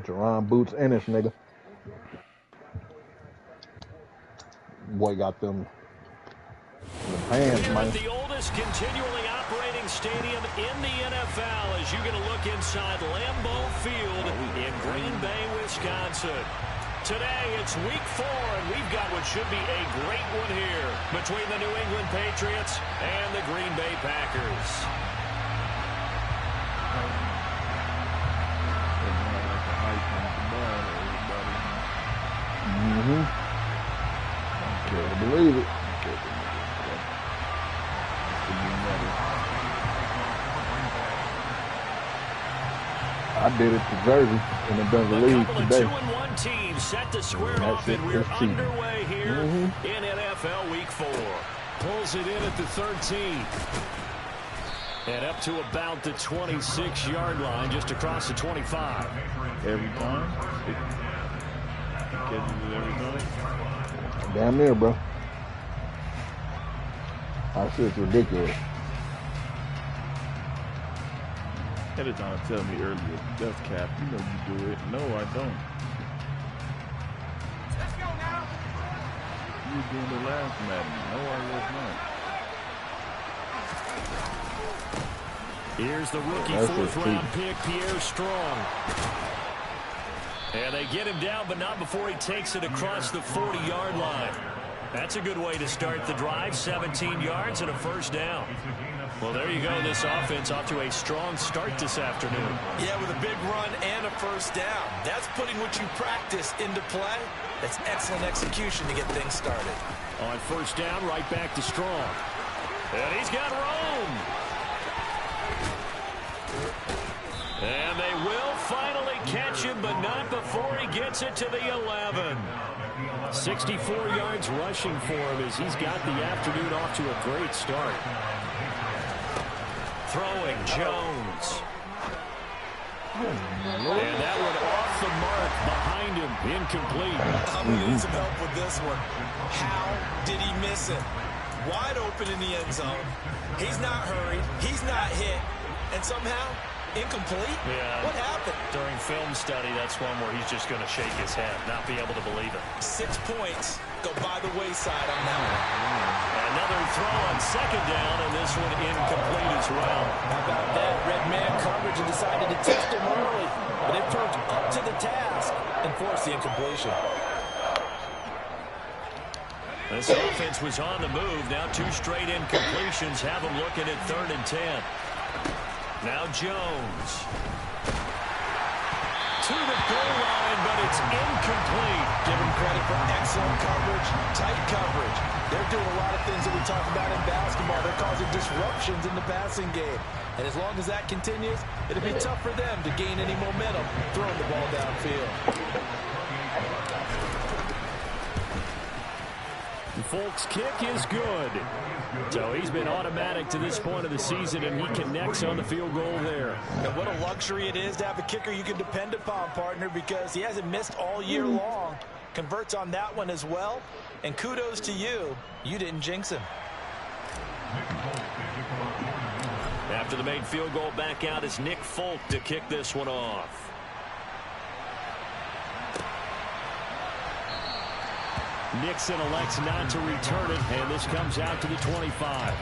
Jerron Boots and this nigga. Boy got them hands, man. The oldest continually operating stadium in the NFL as you get a look inside Lambeau Field in Green Bay, Wisconsin. Today, it's week 4, and we've got what should be a great one here between the New England Patriots and the Green Bay Packers. Can't believe it. I did it to Jersey in the Denver League today. A couple of 2-1 teams set to square off, and we're underway here in NFL Week 4. Pulls it in at the 13. And up to about the 26-yard line, just across the 25. Every time. Catches it every time. Damn near, bro. That shit's ridiculous. They were trying to tell me earlier, that's cap. You know you do it. No, I don't. Let's go now. You were doing the last match. No, I was not. Here's the rookie fourth-round pick, Pierre Strong. And they get him down, but not before he takes it across the 40-yard line. That's a good way to start the drive, 17 yards and a first down. Well, there you go. This offense off to a strong start this afternoon. Yeah, with a big run and a first down. That's putting what you practice into play. That's excellent execution to get things started. On first down, right back to Strong. And he's got room. And they will finally catch him, but not before he gets it to the 11. 64 yards rushing for him as he's got the afternoon off to a great start. Throwing Jones. And that one off the mark behind him. Incomplete. I'm going to need some help with this one. How did he miss it? Wide open in the end zone. He's not hurried. He's not hit. And somehow, incomplete? Yeah. What happened? During film study, that's one where he's just going to shake his head, not be able to believe it. 6 points go by the wayside on that one. Another throw on second down, and this one incomplete as well. How about that? Red man coverage and decided to test him early. But they proved up to the task and forced the incompletion. This offense was on the move. Now 2 straight incompletions have them looking at 3rd and 10. Now Jones. To the goal line, but it's incomplete. Give him credit for excellent coverage, tight coverage. They're doing a lot of things that we talk about in basketball. They're causing disruptions in the passing game. And as long as that continues, it'll be tough for them to gain any momentum throwing the ball downfield. Folks' kick is good. So he's been automatic to this point of the season, and he connects on the field goal there. And what a luxury it is to have a kicker you can depend upon, partner, because he hasn't missed all year long. Converts on that one as well. And kudos to you. You didn't jinx him. After the made field goal, back out is Nick Folk to kick this one off. Nixon elects not to return it, and this comes out to the 25.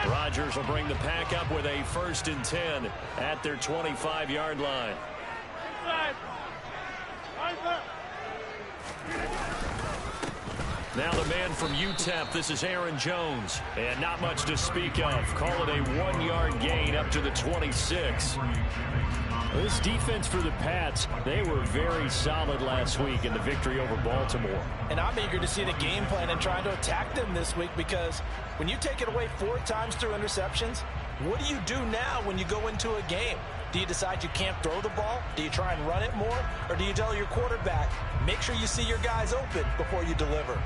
Rodgers will bring the pack up with a 1st and 10 at their 25-yard line. Now the man from UTEP, this is Aaron Jones. And not much to speak of. Call it a 1-yard gain up to the 26. This defense for the Pats, they were very solid last week in the victory over Baltimore. And I'm eager to see the game plan and trying to attack them this week, because when you take it away 4 times through interceptions, what do you do now when you go into a game? Do you decide you can't throw the ball? Do you try and run it more? Or do you tell your quarterback, make sure you see your guys open before you deliver?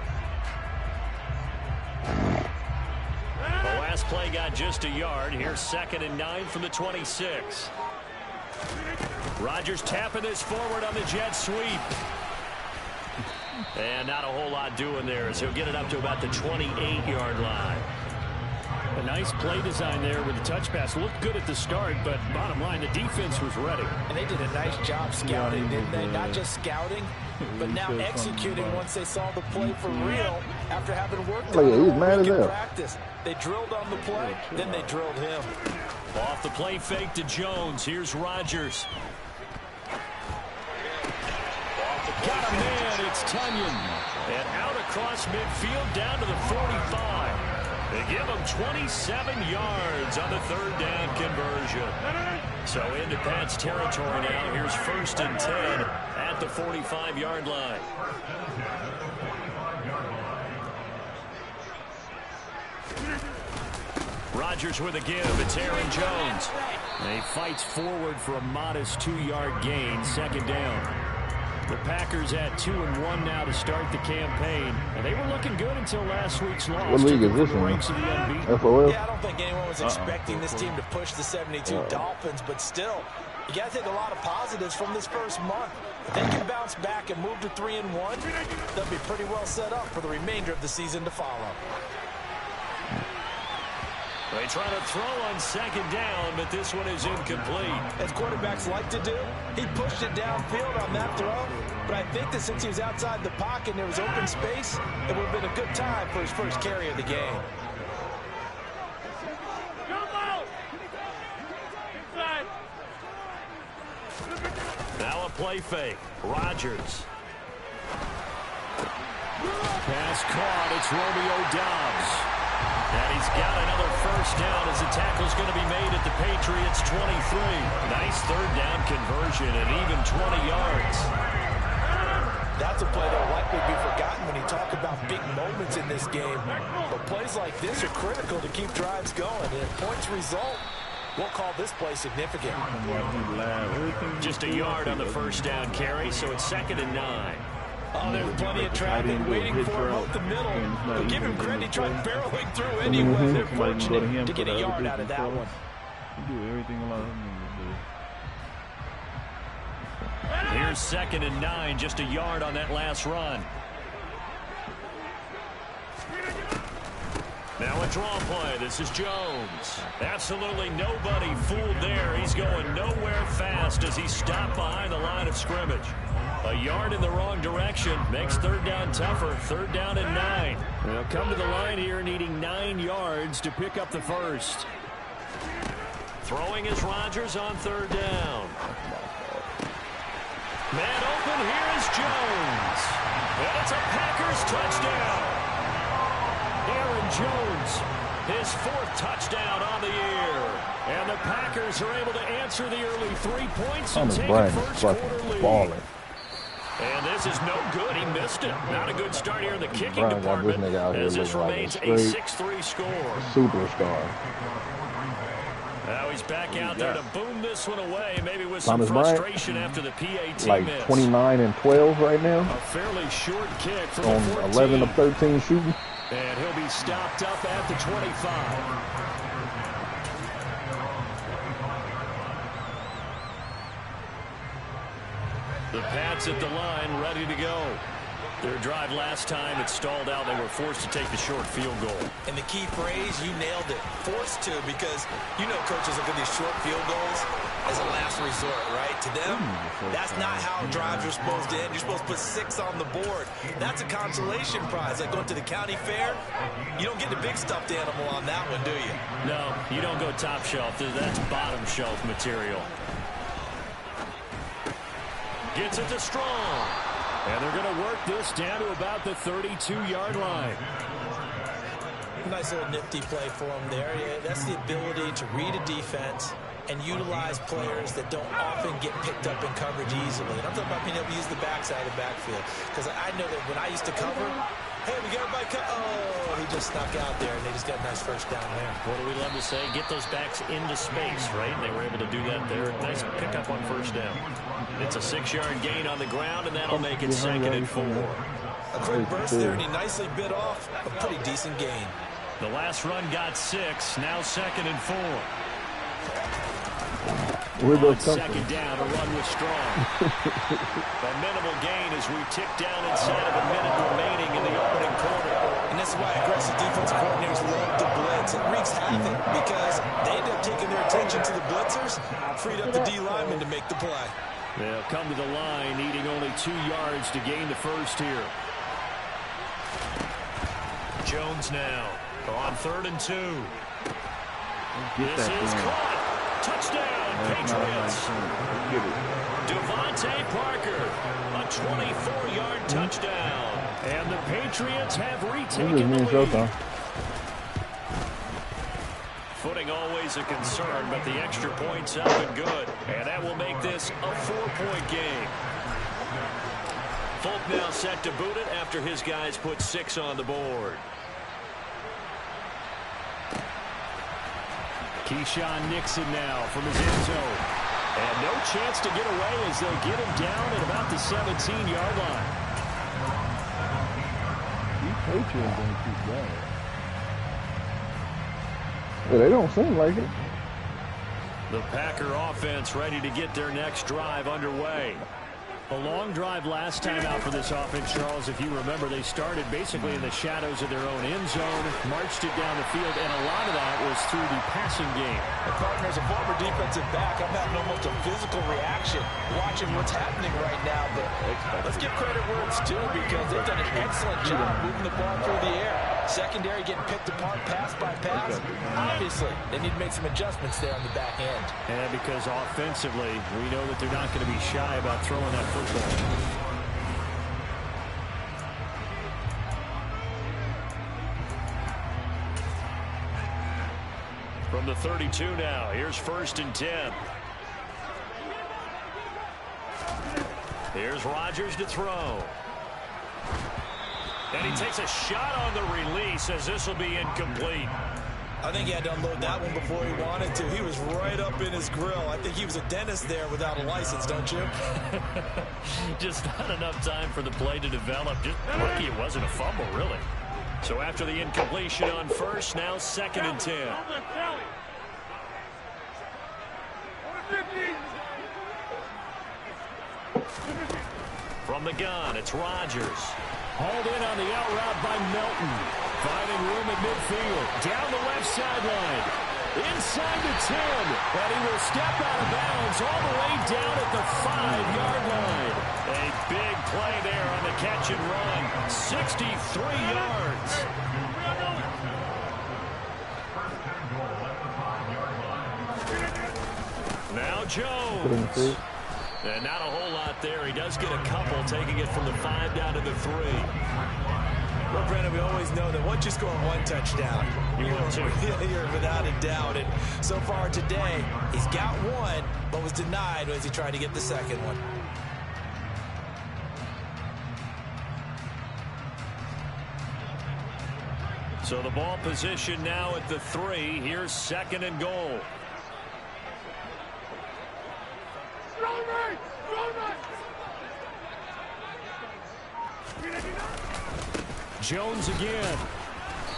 The last play got just a yard. Here's 2nd and 9 from the 26. Rodgers tapping this forward on the jet sweep. And not a whole lot doing there, so he'll get it up to about the 28-yard line. A nice play design there with the touch pass. Looked good at the start, but bottom line, the defense was ready. And they did a nice job scouting, didn't they? Not just scouting, but now executing once they saw the play for real after having worked on it all week in practice. They drilled on the play, then they drilled him. Off the play fake to Jones. Here's Rodgers. Got a man. It's Tunyon. And out across midfield down to the 45. They give him 27 yards on the third down conversion. So into Pat's territory now. Here's 1st and 10 at the 45-yard line. Rodgers with a give. It's Aaron Jones. And he fights forward for a modest 2-yard gain. 2nd down. The Packers at 2-1 now to start the campaign. And they were looking good until last week's loss. What league is this in? FOL? Yeah, I don't think anyone was expecting this team to push the 72 Dolphins, but still, you got to take a lot of positives from this first month. If they can bounce back and move to 3-1, they'll be pretty well set up for the remainder of the season to follow. They try to throw on 2nd down, but this one is incomplete. As quarterbacks like to do, he pushed it downfield on that throw, but I think that since he was outside the pocket and there was open space, it would have been a good time for his first carry of the game. Now a play fake. Rodgers. Pass caught. It's Romeo Doubs. And he's got another 1st down as the tackle's going to be made at the Patriots 23. Nice 3rd down conversion and even 20 yards. That's a play that will likely be forgotten when you talk about big moments in this game. But plays like this are critical to keep drives going. And if points result, we'll call this play significant. Just a yard on the 1st down carry, so it's 2nd and 9. Oh, there's plenty of traffic waiting for him up the middle. But give him credit, he tried barreling through anyway. They're fortunate to get a yard out of that one. Do everything alone. Here's 2nd and 9, just a yard on that last run. Now a draw play. This is Jones. Absolutely nobody fooled there. He's going nowhere fast as he stopped behind the line of scrimmage. A yard in the wrong direction makes 3rd down tougher. 3rd down and 9. They'll come to the line here needing 9 yards to pick up the first. Throwing is Rodgers on 3rd down. Man open, here is Jones. And it's a Packers touchdown. Aaron Jones, his 4th touchdown on the year. And the Packers are able to answer the early 3 points and take a first quarter lead. And this is no good. He missed it. Not a good start here in the kicking department as this remains a 6-3 score. Superstar. Now he's back out there to boom this one away, maybe with some frustration after the PAT like miss. 29 and 12 right now. A fairly short kick from on 11 of 13 shooting. And he'll be stopped up at the 25. The Pats at the line, ready to go. Their drive last time, it stalled out. They were forced to take the short field goal. And the key phrase, you nailed it. Forced to, because you know coaches look at these short field goals as a last resort, right? To them, that's not how drives are supposed to end. You're supposed to put 6 on the board. That's a consolation prize. Like going to the county fair, you don't get the big stuffed animal on that one, do you? No, you don't go top shelf. That's bottom shelf material. Gets it to Strong. And they're going to work this down to about the 32-yard line. Nice little nifty play for him there. Yeah, that's the ability to read a defense and utilize players that don't often get picked up in coverage easily. And I'm talking about being able to use the backside of the backfield. Because I know that when I used to cover, hey, we got everybody oh, he just snuck out there, and they just got a nice first down there. What do we love to say? Get those backs into space, right? And they were able to do that there. Nice pickup on 1st down. It's a 6-yard gain on the ground, and that'll make it 2nd and 4. A quick burst there, and he nicely bit off a pretty decent gain. The last run got 6, now 2nd and 4. Where'd On those come second from? down, a run was strong. A minimal gain as we tick down inside of a minute remaining in the opening quarter. And this is why aggressive defensive coordinators love the blitz. It wreaks havoc because they end up taking their attention to the blitzers, freed up the D lineman to make the play. They'll come to the line, needing only 2 yards to gain the first here. Jones now on 3rd and 2. This is caught. Touchdown, Patriots. Devontae Parker, a 24-yard touchdown. And the Patriots have retaken the lead. Footing always a concern, but the extra point's up and good. And that will make this a 4-point game. Folk now set to boot it after his guys put 6 on the board. Keyshawn Nixon now from his end zone. And no chance to get away as they'll get him down at about the 17-yard line. These Patriots don't keep going. Yeah, they don't seem like it. The Packer offense ready to get their next drive underway. A long drive last time out for this offense, Charles. If you remember, they started basically in the shadows of their own end zone, marched it down the field, and a lot of that was through the passing game. And partner, as a former defensive back, I'm having almost a physical reaction watching what's happening right now. But let's give credit where it's due because they've done an excellent job moving the ball through the air. Secondary getting picked apart pass by pass. Obviously, they need to make some adjustments there on the back end. And because offensively, we know that they're not going to be shy about throwing that football. From the 32 now, here's 1st and 10. Here's Rodgers to throw. And he takes a shot on the release as this will be incomplete. I think he had to unload that one before he wanted to. He was right up in his grill. I think he was a dentist there without a license, don't you? Just not enough time for the play to develop. Just lucky it wasn't a fumble, really. So after the incompletion on 1st, now 2nd and 10. From the gun, it's Rodgers. Hauled in on the out route by Melton. Finding room at midfield. Down the left sideline. Inside the 10. And he will step out of bounds all the way down at the 5-yard line. A big play there on the catch and run. 63 yards. Now Jones. And not a whole lot there. He does get a couple, taking it from the 5 down to the 3. Well, Brandon, we always know that once you score 1 touchdown, you're without a doubt. And so far today, he's got 1, but was denied as he tried to get the second one. So the ball position now at the 3. Here's 2nd and goal. Jones again.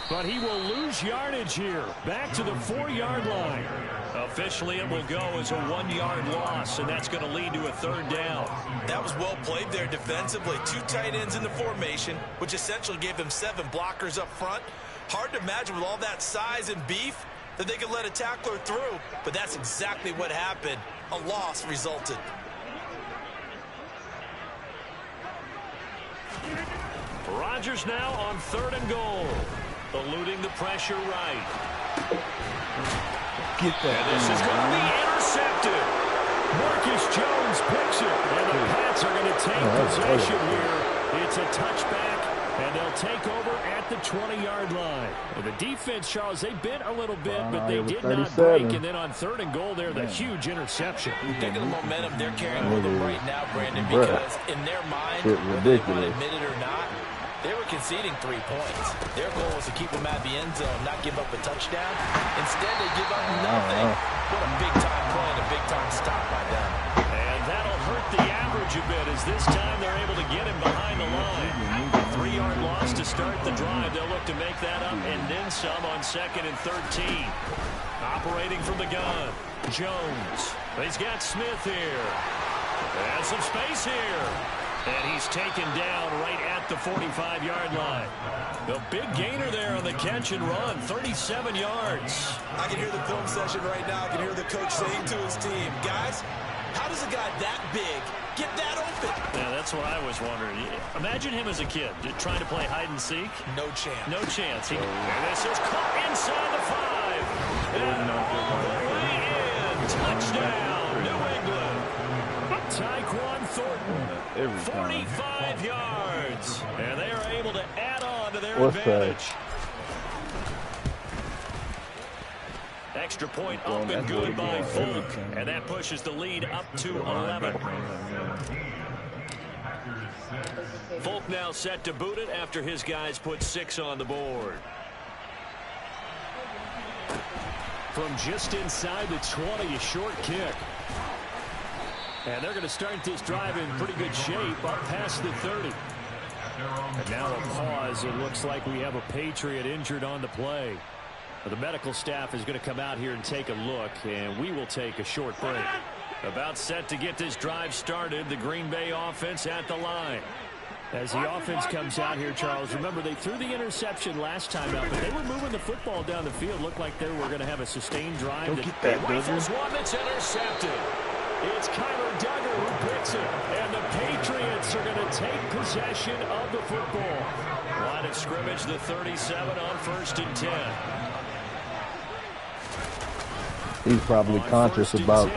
But he will lose yardage here. Back to the 4-yard line. Officially, it will go as a 1-yard loss, and that's going to lead to a 3rd down. That was well played there defensively. 2 tight ends in the formation, which essentially gave them 7 blockers up front. Hard to imagine with all that size and beef that they could let a tackler through, but that's exactly what happened. A loss resulted. Rodgers now on 3rd and goal. Eluding the pressure right. Get that. And this is going to be intercepted. Marcus Jones picks it. And the Pats are going to take possession here. It's a touchback, and they'll take over at the 20-yard line. And the defense, Charles, they bit a little bit, but they did not break. And then on 3rd and goal there, the huge interception. Think of the momentum they're carrying with them right now, Brandon, because in their mind, whether they want to admit it or not, they were conceding 3 points. Their goal was to keep them at the end zone, not give up a touchdown. Instead, they give up nothing. What a big-time play and a big-time stop by them. And that'll hurt the average a bit as this time they're able to get him behind the line. 3-yard loss to start the drive. They'll look to make that up and then some on 2nd and 13. Operating from the gun, Jones. He's got Smith here. And some space here. And he's taken down right at the 45-yard line. The big gainer there on the catch and run, 37 yards. I can hear the film session right now. I can hear the coach saying to his team, guys, how does a guy that big get that open? Yeah, that's what I was wondering. Imagine him as a kid trying to play hide and seek. No chance. No chance. And this is caught inside the 5. And all the way in. Touchdown, New England. Tyquan Thornton, 45 yards. And they are able to add on to their advantage. Extra point up and good by Folk. And that pushes the lead up to 11. Folk now set to boot it after his guys put 6 on the board. From just inside the 20, a short kick. And they're going to start this drive in pretty good shape up past the 30. And now a pause. It looks like we have a Patriot injured on the play. The medical staff is going to come out here and take a look, and we will take a short break. About set to get this drive started, the Green Bay offense at the line. As the offense comes out here, Charles, remember they threw the interception last time out, but they were moving the football down the field. Looked like they were going to have a sustained drive. That rifles one that's intercepted. It's Kyler Duggar who picks it, and the Patriots are going to take possession of the football. Line of scrimmage, the 37 on 1st and 10. He's probably conscious about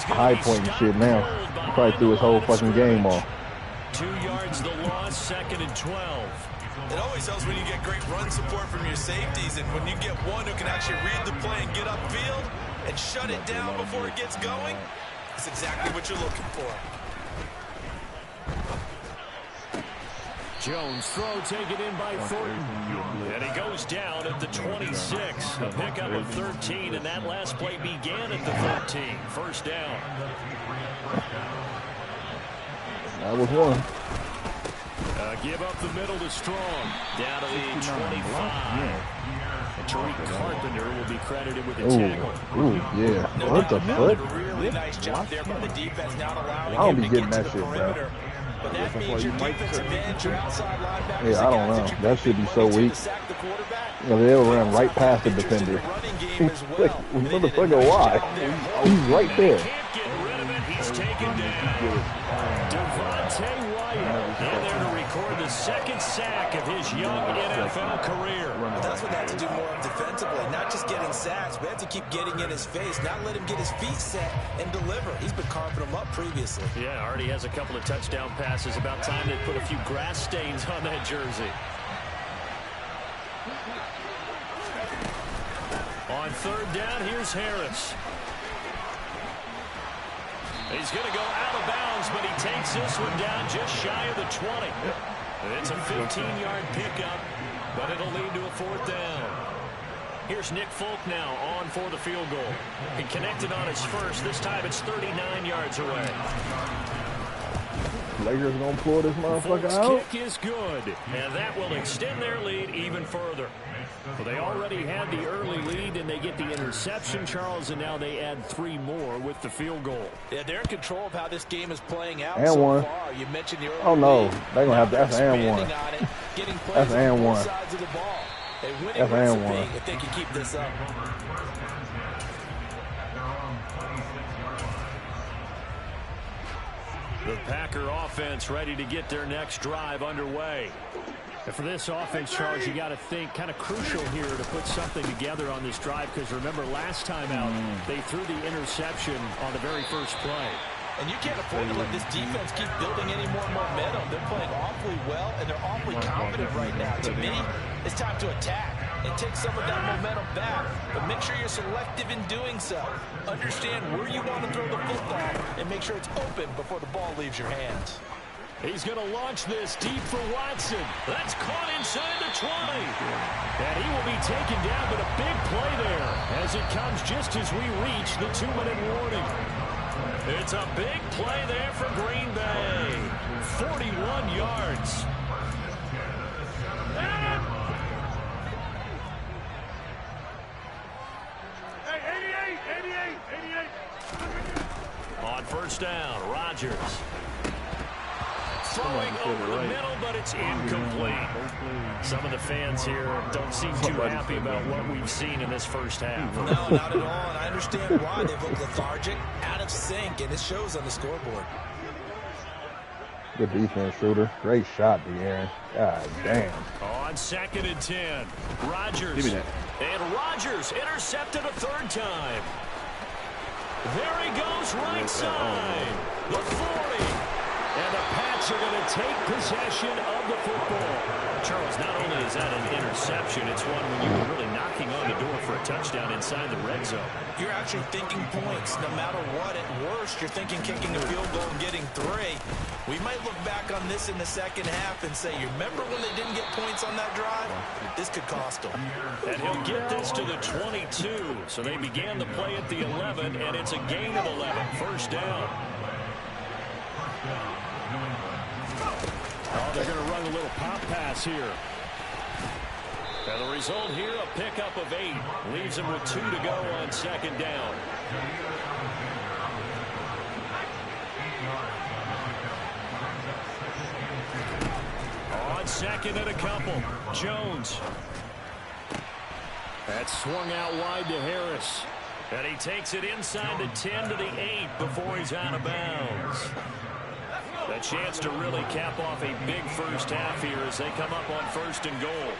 high point and shit now. He probably threw his whole fucking game off. 2 yards the loss, 2nd and 12. It always helps when you get great run support from your safeties, and when you get one who can actually read the play and get upfield and shut it down before it gets going, that's exactly what you're looking for. Jones throw taken in by Thornton. And he goes down at the 26. A pickup of 13, and that last play began at the 13. First down. That was one. Give up the middle to Strong. Down to the 25. And Tariq Carpenter will be credited with a tackle. Ooh, yeah. What the fuck? Really nice job there by the defense, not allowing I don't him be to getting get to that the shit, perimeter. bro. But that means your defensive end, your outside linebackers, Yeah, I don't know. That should be so weak. You know, they'll run right past the defender. Like, motherfucker, why? He's right there. Can't get rid of it. He's taken down. Devontae Wyatt in there to record the 2nd sack of his young NFL career. That's what they have to do more defensively, not just getting sacks, but have to keep getting in his face, not let him get his feet set and deliver. He's been carving them up previously. Yeah, already has a couple of touchdown passes. About time they put a few grass stains on that jersey. On 3rd down, here's Harris. He's going to go out of bounds, but he takes this one down just shy of the 20. It's a 15-yard pickup, but it'll lead to a 4th down. Here's Nick Folk now on for the field goal. He connected on his first. This time it's 39 yards away. Lakers gonna pull this motherfucker Folk's out. kick is good, and that will extend their lead even further. Well, they already had the early lead, and they get the interception, Charles, and now they add 3 more with the field goal. Yeah, they're in control of how this game is playing out and so one. far. You mentioned the early Oh no, lead. they're gonna have to. That's and one. On it, getting plays That's on and both one. sides of the ball. A winning That's and recipe one. if they can keep this up. The Packer offense ready to get their next drive underway. And for this offense, Charles, you got to think kind of crucial here to put something together on this drive, because remember last time out they threw the interception on the very first play. And you can't afford to let this defense keep building any more momentum. They're playing awfully well, and they're awfully confident right now. To me, it's time to attack and take some of that momentum back, but make sure you're selective in doing so. Understand where you want to throw the football and make sure it's open before the ball leaves your hands. He's going to launch this deep for Watson. That's caught inside the 20. And he will be taken down, but a big play there as it comes just as we reach the 2-minute warning. It's a big play there for Green Bay. 41 yards. Hey, 88, 88, 88. first down. Rodgers. Throwing over the middle, but it's incomplete. Some of the fans here don't seem too happy about what we've seen in this first half. No, not at all, and I understand why. They've looked lethargic, out of sync, and it shows on the scoreboard. Good defense, Shooter. Great shot, De'Aaron. God damn. On 2nd and 10. Rodgers. Give me that. And Rodgers intercepted a third time. There he goes, right side. The 40. And the Pats are going to take possession of the football. Charles, not only is that an interception, it's one when you were really knocking on the door for a touchdown inside the red zone. You're actually thinking points. No matter what, at worst, you're thinking kicking a field goal and getting 3. We might look back on this in the second half and say, you remember when they didn't get points on that drive? This could cost them. And he'll get this to the 22. So they began the play at the 11, and it's a gain of 11. First down. Oh, they're going to run a little pop pass here. And the result here, a pickup of 8. Leaves them with 2 to go on 2nd down. On 2nd and a couple. Jones. That swung out wide to Harris. And he takes it inside the 10 to the 8 before he's out of bounds. A chance to really cap off a big first half here as they come up on 1st and goal.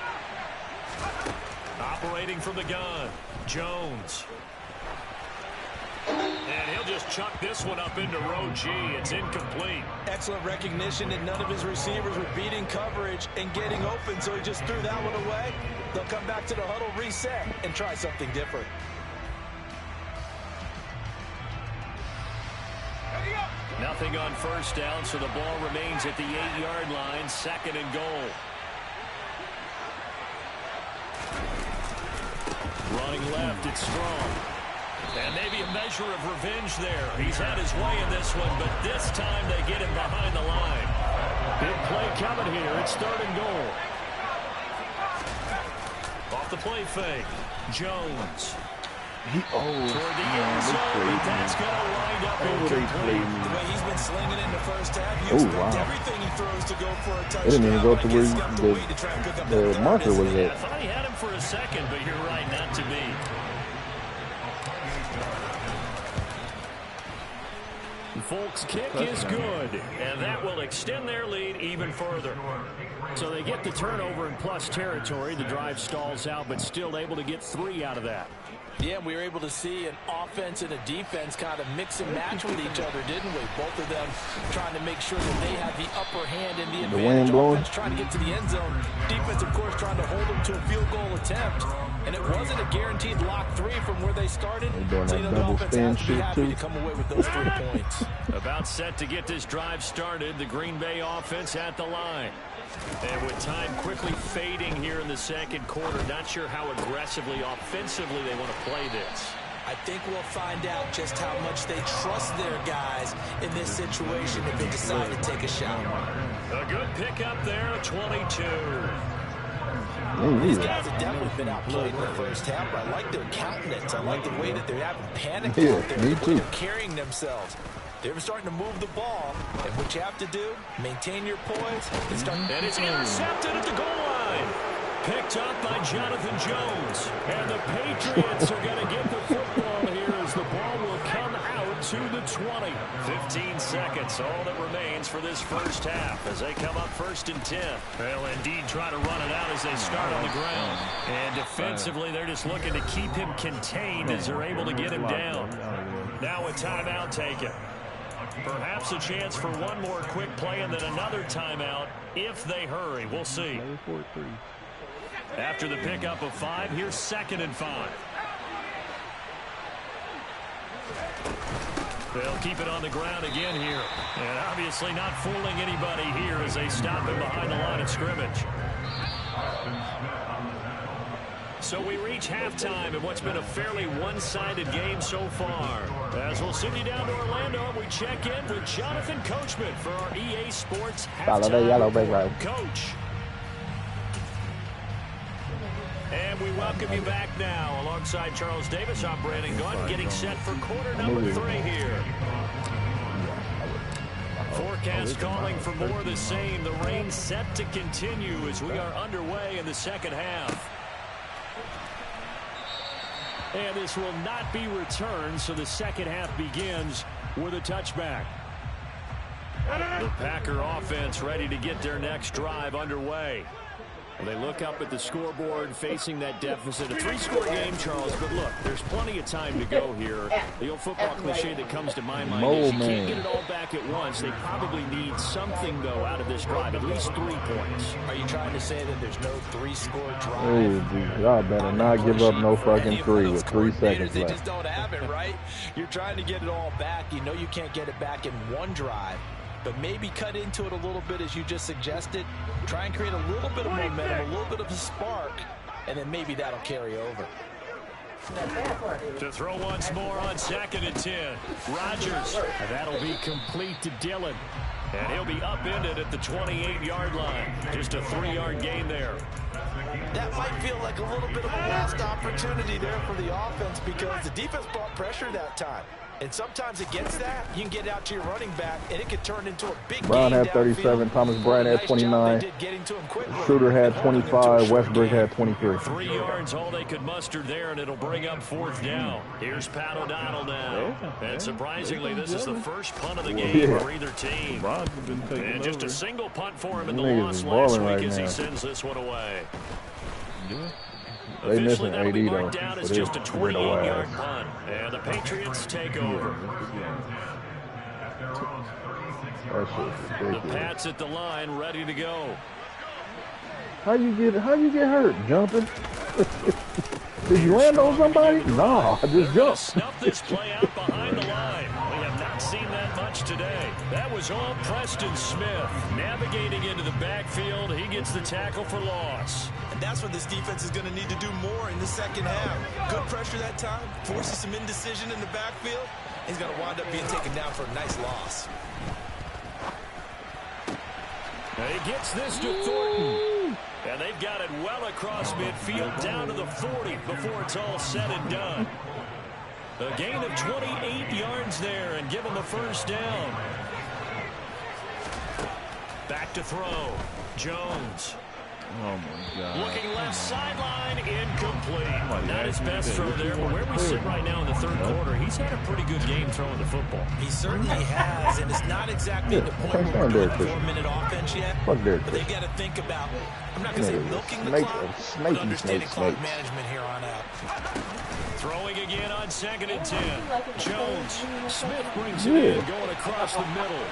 Operating from the gun, Jones. And he'll just chuck this one up into row G. It's incomplete. Excellent recognition that none of his receivers were beating coverage and getting open, so he just threw that one away. They'll come back to the huddle, reset, and try something different. Nothing on 1st down, so the ball remains at the 8-yard line, 2nd and goal. Running left, it's Strong. And maybe a measure of revenge there. He's had his way in this one, but this time they get him behind the line. Big play coming here. It's 3rd and goal. Off the play fake, Jones. Toward the end zone, that's going to wind up incomplete. The way he's been slinging in the first half, you expect everything he throws to go for a touchdown. It didn't even go to where the marker was at. I thought he had him for a second, but you're right, not to be. Folks' kick is good, and that will extend their lead even further. So they get the turnover in plus territory. The drive stalls out, but still able to get 3 out of that. Yeah, we were able to see an offense and a defense kind of mix and match with each other, didn't we? Both of them trying to make sure that they have the upper hand in the advantage. Offense trying to get to the end zone. Defense, of course, trying to hold them to a field goal attempt. And it wasn't a guaranteed lock 3 from where they started. So, you know, the offense has to be happy to come away with those 3 points. About set to get this drive started. The Green Bay offense at the line. And with time quickly fading here in the 2nd quarter, not sure how aggressively, offensively they want to play this. I think we'll find out just how much they trust their guys in this situation if they decide to take a shot. A good pickup there, a 22. These guys have definitely been outplayed in the first half, but I like their countenance. I like the way that they're having panic out there, the way they're carrying themselves. They're starting to move the ball, and what you have to do, maintain your poise. And it's intercepted at the goal line. Picked up by Jonathan Jones. And the Patriots are going to get the football here as the ball will come out to the 20. 15 seconds, all that remains for this first half as they come up 1st and 10. They'll indeed try to run it out as they start on the ground. And defensively, they're just looking to keep him contained as they're able to get him down. Now a timeout taken. Perhaps a chance for one more quick play and then another timeout if they hurry. We'll see. After the pickup of 5, here's 2nd and 5. They'll keep it on the ground again here. And obviously not fooling anybody here as they stop him behind the line of scrimmage. So we reach halftime in what's been a fairly one-sided game so far. As we'll send you down to Orlando, we check in with Jonathan Coachman for our EA Sports Halftime. Coach. And we welcome you back now alongside Charles Davis. I'm Brandon Gunn getting set for quarter number 3 here. forecast calling for more of the same. The rain set to continue as we are underway in the second half. And this will not be returned, so the second half begins with a touchback. The Packer offense ready to get their next drive underway. Well, they look up at the scoreboard facing that deficit. A 3-score game, Charles, but look, there's plenty of time to go here. The old football cliche that comes to my mind is you can't get it all back at once. They probably need something, though, out of this drive, at least 3 points. Are you trying to say that there's no 3-score drive? Oh, dude, y'all better not give up no fucking 3 with 3 seconds they left. just don't have it, right? You're trying to get it all back. You know you can't get it back in one drive. But maybe cut into it a little bit as you just suggested. Try and create a little bit of momentum, a little bit of a spark, and then maybe that'll carry over. To throw once more on 2nd and 10. Rodgers. And that'll be complete to Dillon. And he'll be upended at the 28-yard line. Just a 3-yard gain there. That might feel like a little bit of a lost opportunity there for the offense because the defense brought pressure that time. And sometimes against that, you can get out to your running back, and it could turn into a big Brown game had 37, downfield. Thomas Bryant had 29, Schroeder had 25, Westbrook had 23. 3 yards, all they could muster there, and it'll bring up 4th down. Here's Pat O'Donnell now. And surprisingly, this is the first punt of the game for either team. And just a single punt for him in the loss last week as he sends this one away. They missing Officially, that'll be AD marked though. down as just a 28-yard punt. And the Patriots take over. The Pats at the line, ready to go. How you get hurt? Jumping? Did you land on somebody? No, I just jumped. Snuff this play out behind the line. We have not seen that much today. That was all Preston Smith. Navigating into the backfield, he gets the tackle for loss. And that's what this defense is going to need to do more in the second half. Good pressure that time, forces some indecision in the backfield. He's going to wind up being taken down for a nice loss. And he gets this to Thornton. And they've got it well across midfield down to the 40 before it's all said and done. A gain of 28 yards there and give him a first down. Back to throw. Jones. Oh, my God. Looking left sideline, incomplete. Not his best throw there, but where we sit right now in the third quarter, he's had a pretty good game throwing the football. He certainly has, and it's not exactly the point where we're doing 4-minute offense yet. But they've got to think about, I'm not going to say milking the clock, but understanding clock management here on out. Throwing again on 2nd and 10. Jones. Smith brings it in, going across the middle.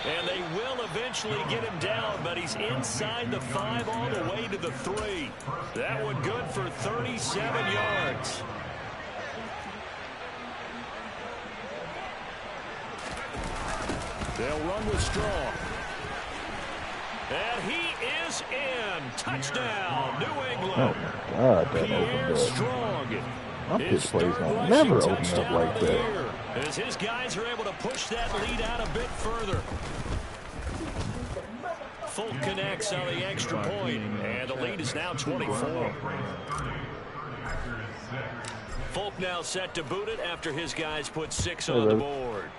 And they will eventually get him down, but he's inside the 5 all the way to the 3. That one good for 37 yards. They'll run with Strong. And he is in. Touchdown, New England. Oh, God, Pierre Strong. My pitch plays don't never open up like that. As his guys are able to push that lead out a bit further. Folk connects on the extra point, and the lead is now 24. Folk now set to boot it after his guys put 6 on the board.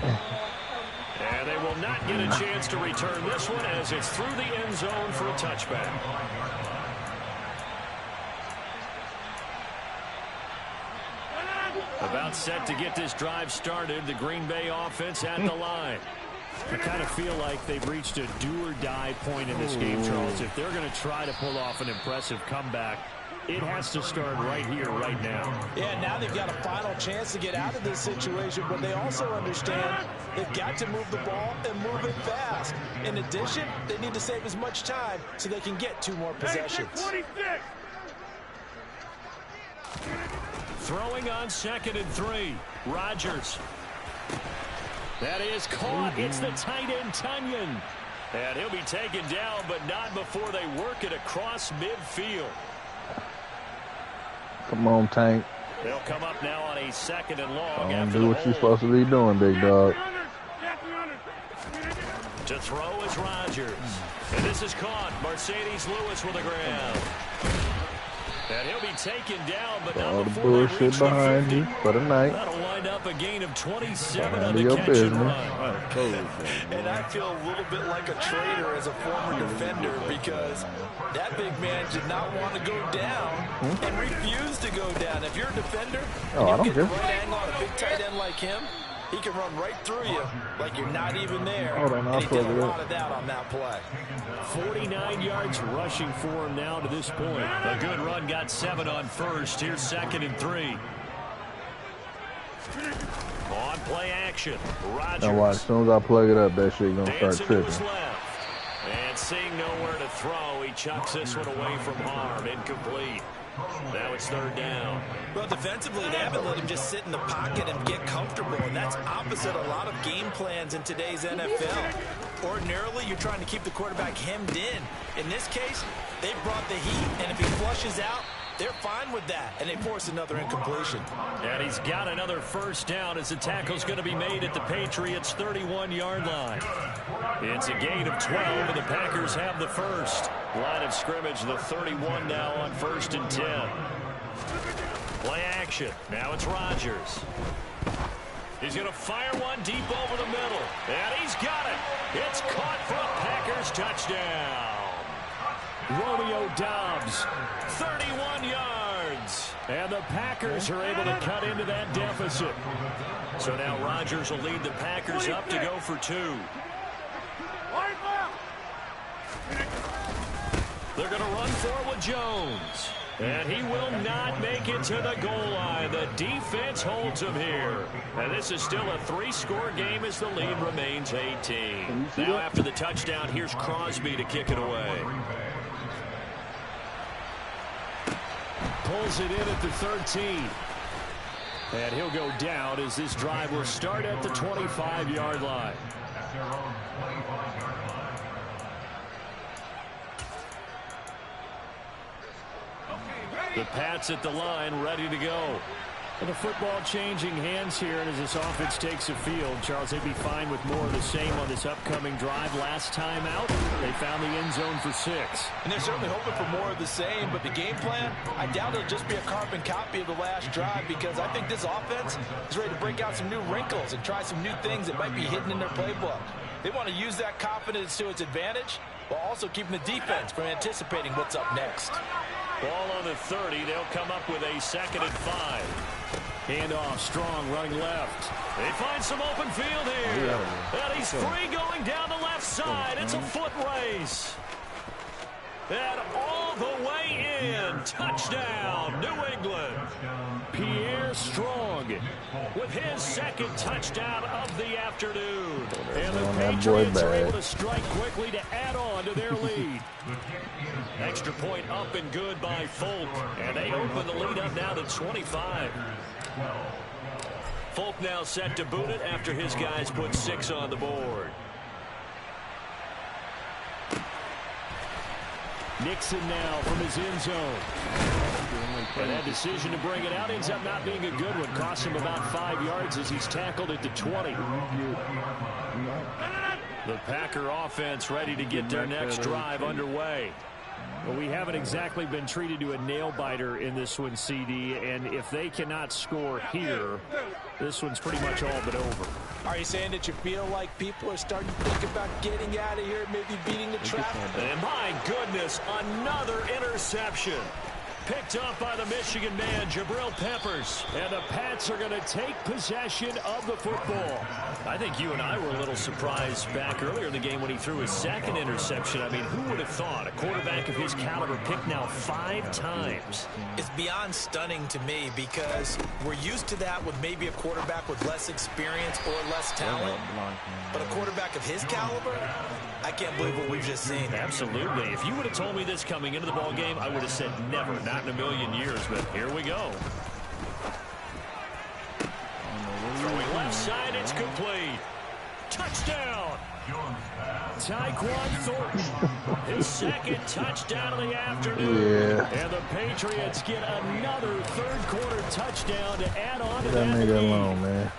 And they will not get a chance to return this one as it's through the end zone for a touchback. About set to get this drive started, the Green Bay offense at the line. I kind of feel like they've reached a do-or-die point in this game, Charles. If they're going to try to pull off an impressive comeback, it has to start right here, right now. Yeah, now they've got a final chance to get out of this situation, but they also understand they've got to move the ball and move it fast. In addition, they need to save as much time so they can get 2 more possessions. Throwing on 2nd and 3. Rodgers. That is caught. It's the tight end, Tunyon. And he'll be taken down, but not before they work it across midfield. Come on, Tank. They'll come up now on a 2nd and long after do what you're supposed to be doing, big dog. To throw is Rodgers. And this is caught. Mercedes Lewis with a grab. And he'll be taken down, but all not the before they bullshit reach the behind 50. you for the night. That'll wind up a gain of 27 on Handle the your catch and business. run. And I feel a little bit like a traitor as a former defender because that big man did not want to go down and refused to go down. If you're a defender and I you don't get the care. right angle on a big tight end like him, he can run right through you like you're not even there. Hold on, I'll and he did plug a it lot up. of that on that play. 49 yards rushing for him now to this point. A good run got 7 on first. Here's 2nd and 3. On play action, Rodgers. Now watch, as soon as I plug it up, that shit gonna start Dancing to his tripping. left. And seeing nowhere to throw, he chucks this one away from harm. Incomplete. Now it's 3rd down. Well, defensively, they haven't let him just sit in the pocket and get comfortable, and that's opposite a lot of game plans in today's NFL. Ordinarily, you're trying to keep the quarterback hemmed in. In this case, they brought the heat, and if he flushes out, they're fine with that, and they force another incompletion. And he's got another 1st down as the tackle's going to be made at the Patriots' 31-yard line. It's a gain of 12, and the Packers have the 1st. Line of scrimmage, the 31 now on 1st and 10. Play action. Now it's Rodgers. He's going to fire one deep over the middle. And he's got it. It's caught for a Packers touchdown. Romeo Doubs, 31 yards. And the Packers are able to cut into that deficit. So now Rodgers will lead the Packers up to go for 2. They're going to run for it with Jones. And he will not make it to the goal line. The defense holds him here. And this is still a 3-score game as the lead remains 18. Now after the touchdown, here's Crosby to kick it away. Pulls it in at the 13. And he'll go down as this drive will start at the 25-yard line. The Pats at the line, ready to go. And the football changing hands here, and as this offense takes the field, Charles, they'd be fine with more of the same on this upcoming drive. Last time out, they found the end zone for 6. And they're certainly hoping for more of the same, but the game plan, I doubt it'll just be a carbon copy of the last drive because I think this offense is ready to break out some new wrinkles and try some new things that might be hidden in their playbook. They want to use that confidence to its advantage while also keeping the defense from anticipating what's up next. Ball on the 30. They'll come up with a 2nd and 5. Handoff, Strong running left. They find some open field here. And he's free going down the left side. It's a foot race. And all the way in. Touchdown, New England. Pierre Strong with his 2nd touchdown of the afternoon. And the Patriots are able to strike quickly to add on to their lead. Extra point up and good by Folk. And they open the lead up now to 25. Folk now set to boot it after his guys put 6 on the board. Nixon now from his end zone. And that decision to bring it out ends up not being a good one. Costs him about 5 yards as he's tackled at the 20. The Packer offense ready to get their next drive underway. Well, we haven't exactly been treated to a nail-biter in this one, CD, and if they cannot score here, this one's pretty much all but over. Are you saying that you feel like people are starting to think about getting out of here, maybe beating the trap? And my goodness, another interception. Picked up by the Michigan man, Jabril Peppers. And the Pats are going to take possession of the football. I think you and I were a little surprised back earlier in the game when he threw his 2nd interception. I mean, who would have thought a quarterback of his caliber picked now 5 times? It's beyond stunning to me because we're used to that with maybe a quarterback with less experience or less talent. But a quarterback of his caliber, I can't believe what we've just seen. Absolutely. If you would have told me this coming into the ball game, I would have said never, not in a million years. But here we go. Throwing left side, it's complete. Touchdown. Tyquan Thornton, his 2nd touchdown of the afternoon. Yeah. And the Patriots get another 3rd quarter touchdown to add on to that That nigga lead. alone, man.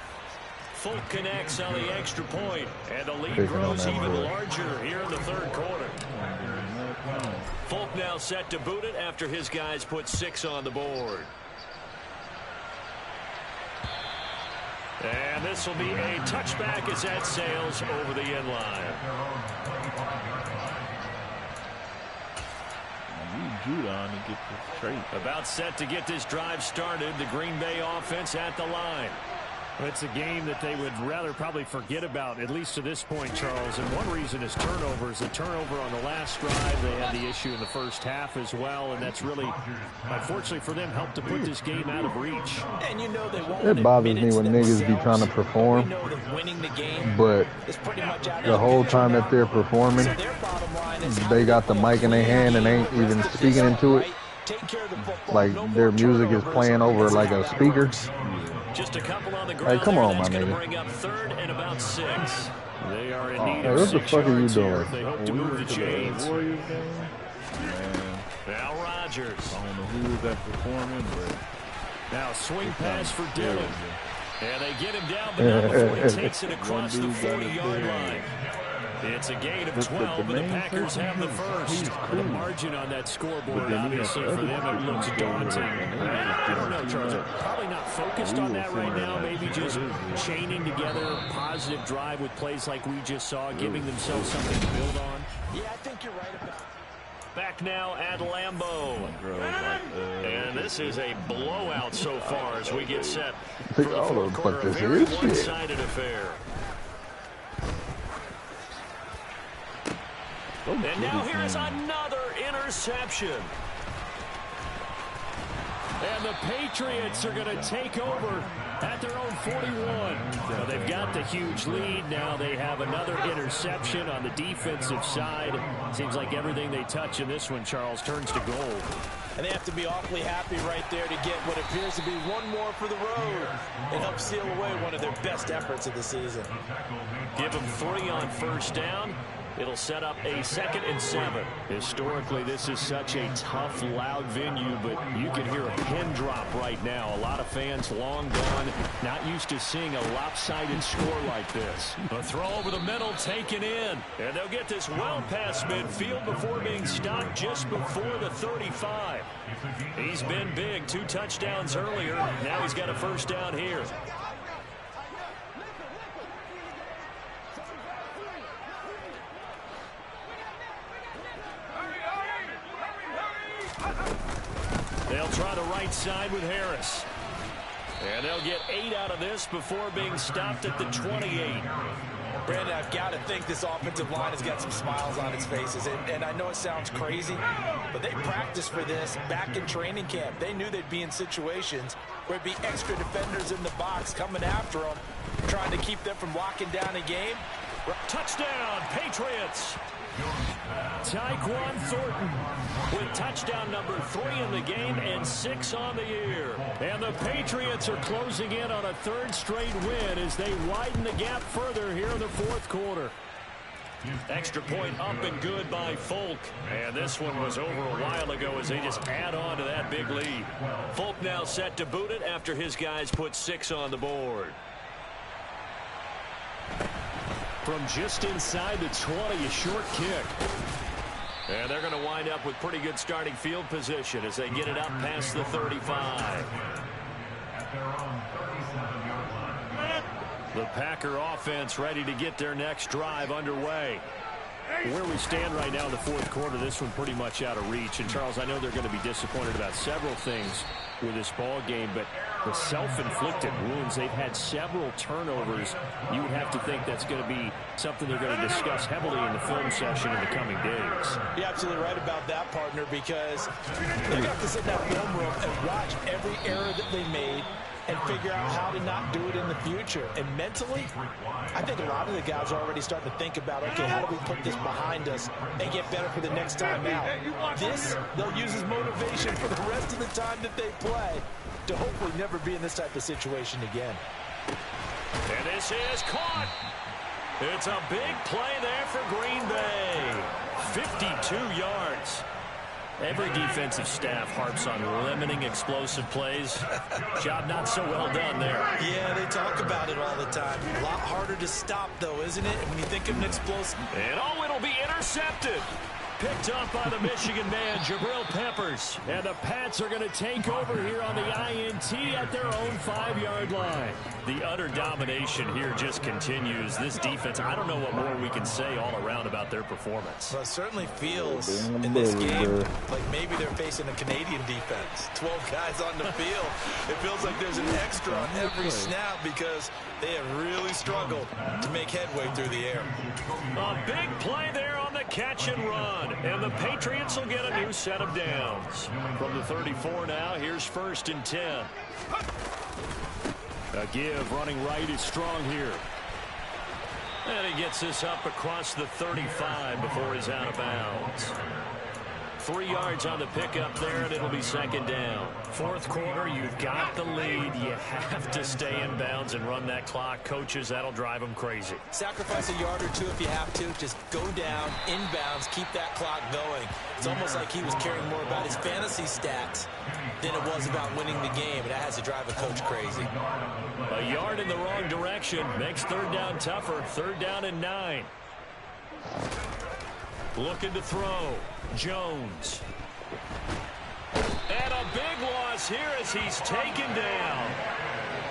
Folk connects on the extra point, and the lead Picking on grows that even boy. larger here in the 3rd quarter. Folk now set to boot it after his guys put 6 on the board. And this will be a touchback as that sails over the end line. Judon to get this straight. About set to get this drive started. The Green Bay offense at the line. It's a game that they would rather probably forget about, at least to this point, Charles. And one reason is turnovers. A turnover on the last drive. They had the issue in the first half as well, and that's really, unfortunately for them, helped to put this game out of reach. And you know they won't. It bothers me when niggas be trying to perform, but the whole time that they're performing, they got the mic in their hand and ain't even speaking into it. Like their music is playing over like a speaker. Just a couple on the ground. Hey, come on, my nigga. nigga. Bring up 3rd and about 6. They are in need Hey, of what the 6 fuck are you yards here doing? if they hope to move the chains. Now Rodgers. I don't know who was that performing, but now swing pass for Dillon. And they get him down, but not before he takes it across the 40-yard line. It's a gain of 12, and the Packers have the first. The margin on that scoreboard, obviously, for them, it looks daunting. I don't know, Charles. They're probably not focused on that right now. Maybe just chaining together a positive drive with plays like we just saw, giving themselves something to build on. Yeah, I think you're right about it. Back now at Lambeau. And this is a blowout so far as we get set for the fourth quarter. A very one-sided affair. And now here's another interception. And the Patriots are going to take over at their own 41. Now they've got the huge lead. Now they have another interception on the defensive side. Seems like everything they touch in this one, Charles, turns to gold. And they have to be awfully happy right there to get what appears to be one more for the road and help seal away one of their best efforts of the season. Give them 3 on first down. It'll set up a 2nd and 7. Historically, this is such a tough, loud venue, but you can hear a pin drop right now. A lot of fans long gone, not used to seeing a lopsided score like this. A throw over the middle taken in. And they'll get this well past midfield before being stopped just before the 35. He's been big. 2 touchdowns earlier. Now he's got a first down here. They'll try the right side with Harris. And they'll get 8 out of this before being stopped at the 28. Brandon, I've got to think this offensive line has got some smiles on its faces. And I know it sounds crazy, but they practiced for this back in training camp. They knew they'd be in situations where it'd be extra defenders in the box coming after them, trying to keep them from locking down a game. Touchdown, Patriots. Tyquan Thornton with touchdown number 3 in the game and 6 on the year. And the Patriots are closing in on a 3rd straight win as they widen the gap further here in the 4th quarter. Extra point up and good by Folk. And this one was over a while ago as they just add on to that big lead. Folk now set to boot it after his guys put 6 on the board. From just inside the 20, a short kick. And they're going to wind up with pretty good starting field position as they get it up past the 35. The Packer offense ready to get their next drive underway. Where we stand right now in the 4th quarter, this one pretty much out of reach. And, Charles, I know they're going to be disappointed about several things with this ball game, but the self-inflicted wounds, they've had several turnovers. You would have to think that's going to be something they're going to discuss heavily in the film session in the coming days. You're absolutely right about that, partner, because they have to sit in that film room and watch every error that they made and figure out how to not do it in the future. And mentally, I think a lot of the guys are already starting to think about, okay, how do we put this behind us and get better for the next time out? This, they'll use as motivation for the rest of the time that they play to hopefully never be in this type of situation again. And this is caught. It's a big play there for Green Bay. 52 yards. Every defensive staff harps on limiting explosive plays. Job not so well done there. Yeah, they talk about it all the time. A lot harder to stop, though, isn't it? When you think of an explosive. And oh, it'll be intercepted. picked up by the Michigan man, Jabril Peppers. And the Pats are going to take over here on the INT at their own 5-yard line. The utter domination here just continues. This defense, I don't know what more we can say all around about their performance. Well, it certainly feels in this game like maybe they're facing a Canadian defense. 12 guys on the field. It feels like there's an extra on every snap because they have really struggled to make headway through the air. A big play there on the catch and run. And the Patriots will get a new set of downs. From the 34 now, here's 1st and 10. A give running right is strong here. And he gets this up across the 35 before he's out of bounds. 3 yards on the pickup there, and it'll be 2nd down. 4th quarter, you've got the lead. You have to stay in bounds and run that clock. Coaches, that'll drive them crazy. Sacrifice a yard or two if you have to. Just go down, inbounds, keep that clock going. It's almost like he was caring more about his fantasy stats than it was about winning the game. And that has to drive a coach crazy. A yard in the wrong direction makes 3rd down tougher. 3rd down and 9. Looking to throw. Jones. And a big loss here as he's taken down.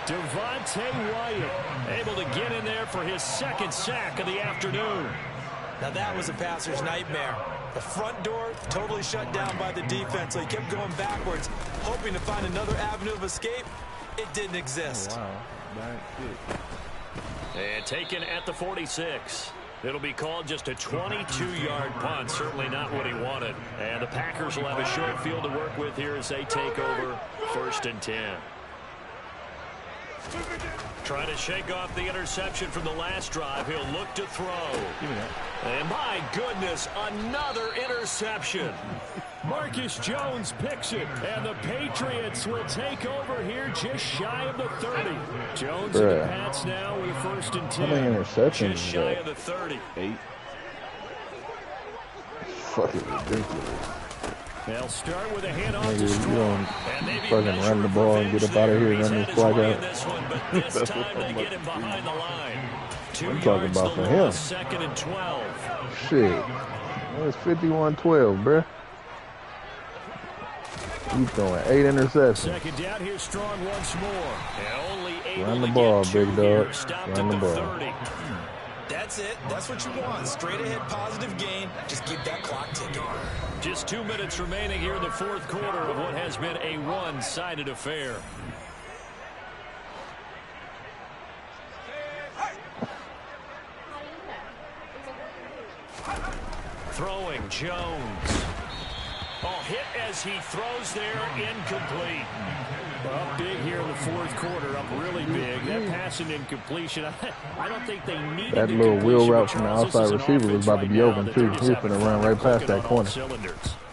Devontae Wyatt able to get in there for his 2nd sack of the afternoon. Now that was a passer's nightmare. The front door totally shut down by the defense, so he kept going backwards, hoping to find another avenue of escape. It didn't exist. Oh, wow. And taken at the 46. It'll be called just a 22-yard punt. Certainly not what he wanted. And the Packers will have a short field to work with here as they take over 1st and 10. Trying to shake off the interception from the last drive. He'll look to throw. And my goodness, another interception. Marcus Jones picks it, and the Patriots will take over here just shy of the 30. Jones and the Pats now with a 1st and 10. How many interceptions just shy of the 30. 8. Fucking ridiculous. They'll start with a handoff to You Strong. don't fucking run the ball and get up out of here and run this flag out. This time they get him behind the line. 2 I'm talking yards about for the him. loss, 2nd and 12. Shit. That's 51-12, bruh. You throwing 8 interceptions. 2nd down, here's Strong once more. And only able Run the to ball, get big 2 dog. here. Stopped Run at the the ball. 30. That's it. That's what you want. Straight ahead, positive gain. Just keep that clock ticking. Just 2 minutes remaining here in the 4th quarter of what has been a one-sided affair. Throwing Jones. Oh, hit as he throws there, incomplete. Up big here in the 4th quarter, up really big. That pass and incompletion, I don't think they needed That little wheel route from the outside receiver was about to be open, too. He's going to run right past that corner.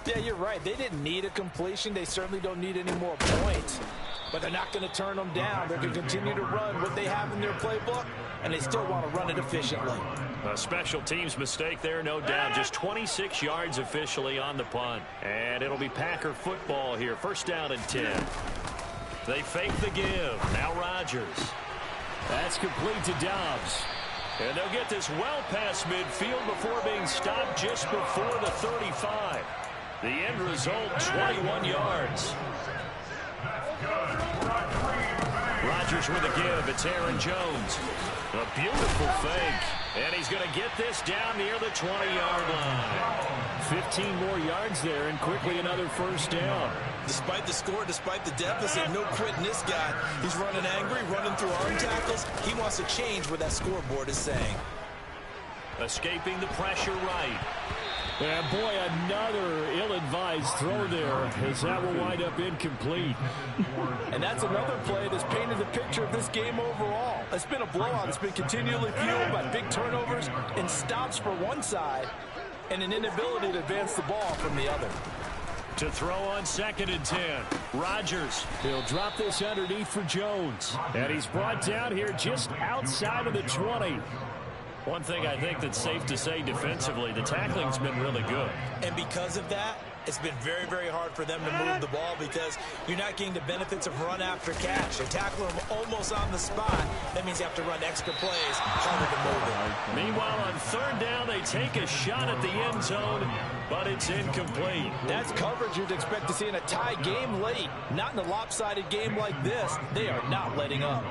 Yeah, you're right. They didn't need a completion. They certainly don't need any more points. But they're not going to turn them down. They're going to continue to run what they have in their playbook, and they still want to run it efficiently. A special teams mistake there, no doubt. Just 26 yards officially on the punt. And it'll be Packer football here. 1st down and 10. They fake the give. Now Rodgers. That's complete to Dobbs. And they'll get this well past midfield before being stopped just before the 35. The end result, 21 yards. Rodgers with a give. It's Aaron Jones. A beautiful fake. And he's going to get this down near the 20-yard line. 15 more yards there, and quickly another 1st down. Despite the score, despite the deficit, no quitting this guy. He's running angry, running through arm tackles. He wants to change what that scoreboard is saying. Escaping the pressure right. And boy, another ill-advised throw there, as that will wind up incomplete. And that's another play that's painted the picture of this game overall. It's been a blowout. It's been continually fueled by big turnovers and stops for one side and an inability to advance the ball from the other. To throw on 2nd and 10. Rodgers. He'll drop this underneath for Jones. And he's brought down here just outside of the 20. One thing I think that's safe to say defensively, the tackling's been really good. And because of that, it's been very, very hard for them to move the ball because you're not getting the benefits of run after catch. They tackle them almost on the spot. That means you have to run extra plays, harder to move it. Meanwhile, on third down, they take a shot at the end zone, but it's incomplete. That's coverage you'd expect to see in a tie game late. Not in a lopsided game like this. They are not letting up.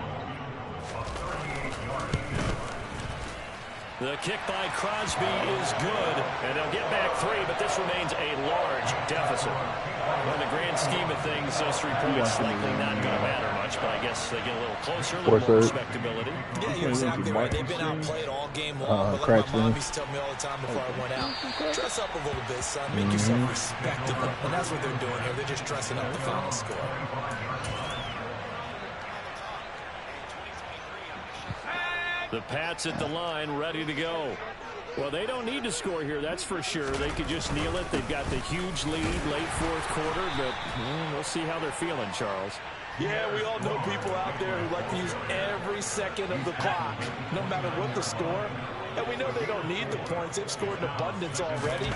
The kick by Crosby is good, and they'll get back 3, but this remains a large deficit. In the grand scheme of things, those 3 points likely not going to matter much, but I guess they get a little closer, a little more respectability. Yeah, you're exactly right. They've been outplayed all game long, but like my mom used to tell me all the time before I went out, dress up a little bit, son. Make yourself respectable. And that's what they're doing here. They're just dressing up the final score. The Pats at the line, ready to go. Well, they don't need to score here, that's for sure. They could just kneel it. They've got the huge lead, late fourth quarter, but we'll see how they're feeling, Charles. Yeah, we all know people out there who like to use every second of the clock, no matter what the score. And we know they don't need the points. They've scored in abundance already.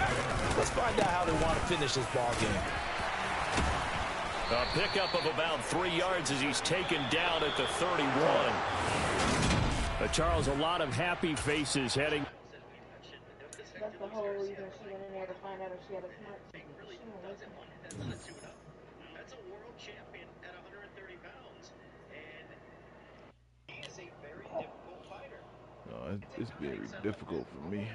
Let's find out how they want to finish this ball game. A pickup of about 3 yards as he's taken down at the 31. Charles, a lot of happy faces heading. That's the whole reason she went in there to find out if she had a smart TV. That's a world champion at 130 pounds, and he is a very difficult fighter. No, it's very difficult for me.